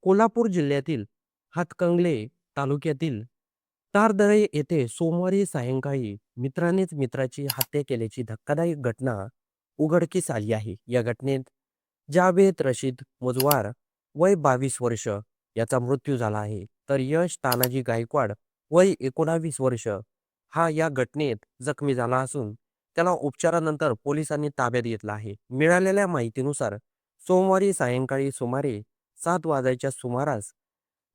कोल्हापूर जिल्ह्यातील हातकंगले तालुक्यातील तारदळे येथे सोमवारी सायंकाळी मित्रानेच मित्राची हत्या केल्याची धक्कादायक घटना उघडकीस आली आहे. या घटनेत जावेद रशीद मुजवार वय 22 वर्ष याचा मृत्यू झाला आहे. तर यश तानाजी गायकवाड वय 19 वर्ष हा या घटनेत जखमी झाला असून त्याला उपचारानंतर पोलिसांनी ताब्यात घेतला आहे. मिळालेल्या माहितीनुसार सोमवारी सायंकाळी सुमारे 7 वाजायच्या सुमारास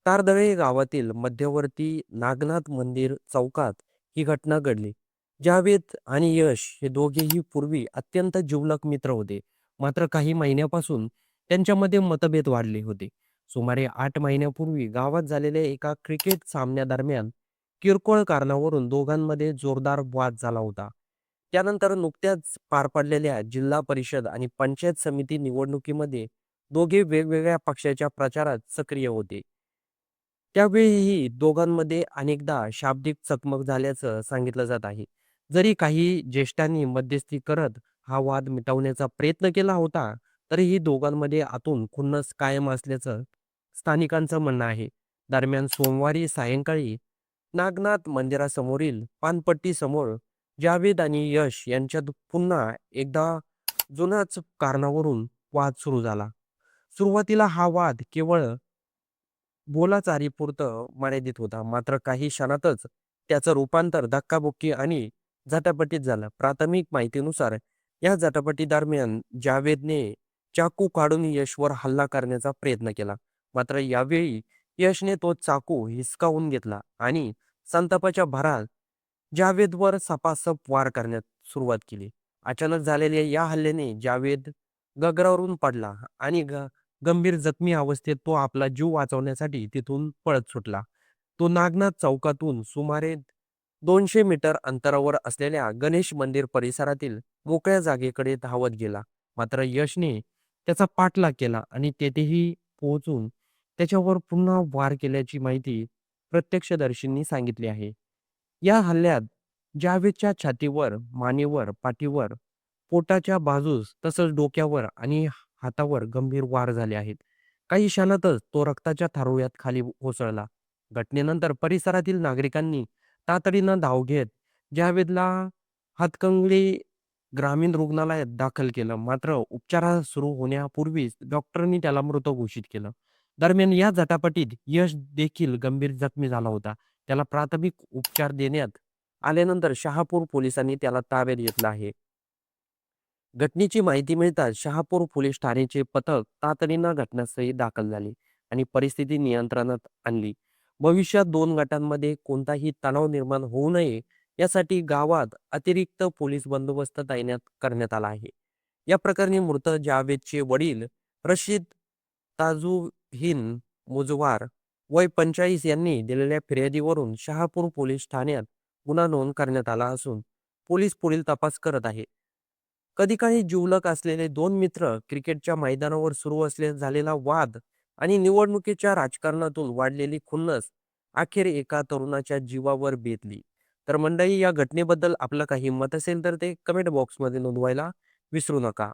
तारदळे गावातील मध्यवर्ती नागनाथ मंदिर चौकात ही घटना घडली. जावेद आणि यश हे दोघेही पूर्वी अत्यंत जिवलग मित्र होते. मात्र काही महिन्यापासून त्यांच्यामध्ये मतभेद वाढले होते. सुमारे 8 महिन्यापूर्वी गावात झालेल्या एका क्रिकेट सामन्यादरम्यान किरकोळ कारणावरून दोघांमध्ये जोरदार वाद झाला होता. त्यानंतर नुकत्याच पार पडलेल्या जिल्हा परिषद आणि पंचायत समिती निवडणुकीमध्ये दोघे वेगवेगळ्या पक्षाच्या प्रचारात सक्रिय होते. त्यावेळीही दोघांमध्ये अनेकदा शाब्दिक चकमक झाल्याचं सांगितलं जात आहे. जरी काही ज्येष्ठांनी मध्यस्थी करत हा वाद मिटवण्याचा प्रयत्न केला होता, तरीही दोघांमध्ये आतून खुन्नस कायम असल्याचं स्थानिकांचं म्हणणं आहे. दरम्यान सोमवारी सायंकाळी नागनाथ मंदिरासमोरील पानपट्टीसमोर जावेद आणि यश यांच्यात पुन्हा एकदा जुन्याच कारणावरून वाद सुरू झाला. सुरुवातीला हा वाद केवळ बोलाचालीपुरतं मर्यादित होता. मात्र काही क्षणातच त्याचं रूपांतर धक्काबुक्की आणि झटापटीत झालं. प्राथमिक माहितीनुसार या झटापटीदरम्यान जावेदने चाकू काढून यशवर हल्ला करण्याचा प्रयत्न केला. मात्र यावेळी यशने तो चाकू हिसकावून घेतला आणि संतापाच्या भरात जावेदवर सपासप वार करण्यास सुरुवात केली. अचानक झालेल्या या हल्ल्याने जावेद गगरावरून पडला आणि गंभीर जखमी अवस्थेत तो आपला जीव वाचवण्यासाठी तिथून पळत सुटला. तो नागनाथ चौकातून सुमारे 200 मीटर अंतरावर असलेल्या गणेश मंदिर परिसरातील मोकळ्या जागेकडे धावत गेला. मात्र यशने त्याचा पाठलाग केला आणि तेथेही पोहोचून त्याच्यावर पुन्हा वार केल्याची माहिती प्रत्यक्षदर्शींनी सांगितली आहे. या हल्ल्यात जावेदच्या छातीवर, मानेवर, पाठीवर, पोटाच्या बाजूस तसंच डोक्यावर आणि हातावर गंभीर वार झाले आहेत. काही क्षणातच तो रक्ताच्या थारोळ्यात खाली कोसळला. घटनेनंतर परिसरातील नागरिकांनी तातडीनं धाव घेत जावेदला हातकंगले ग्रामीण रुग्णालयात दाखल केलं. मात्र उपचार सुरू होण्यापूर्वीच डॉक्टरांनी त्याला मृत घोषित केलं. दरम्यान या झटापटीत यश देखील गंभीर जखमी झाला होता. त्याला प्राथमिक उपचार देण्यात आल्यानंतर शहापूर पोलिसांनी त्याला ताब्यात घेतलं आहे. घटनेची माहिती मिळताच शहापूर पोलीस ठाण्याचे पथक तातडीनं घटनास्थळी दाखल झाले आणि परिस्थिती नियंत्रणात आणली. भविष्यात दोन गटांमध्ये कोणताही तणाव निर्माण होऊ नये यासाठी गावात अतिरिक्त पोलीस बंदोबस्त तैनात करण्यात आला आहे. या प्रकरणी मृत जावेदचे वडील रशीद ताजुहीन मुजवार वय 45 यांनी दिलेल्या फिर्यादीवरून शहापूर पोलीस ठाण्यात गुन्हा नोंद करण्यात आला असून पोलीस पुढील तपास करत आहे. कधी काही जिवलग असलेले दोन मित्र क्रिकेटच्या मैदानावर सुरू झालेला वाद आणि निवडणुकीच्या राजकारणातून वाढलेली खुन्नस अखेर एका तरुणाच्या जीवावर बेतली. तर मंडळी, या घटनेबद्दल आपलं काही मत असेल तर ते कमेंट बॉक्समध्ये नोंदवायला विसरू नका.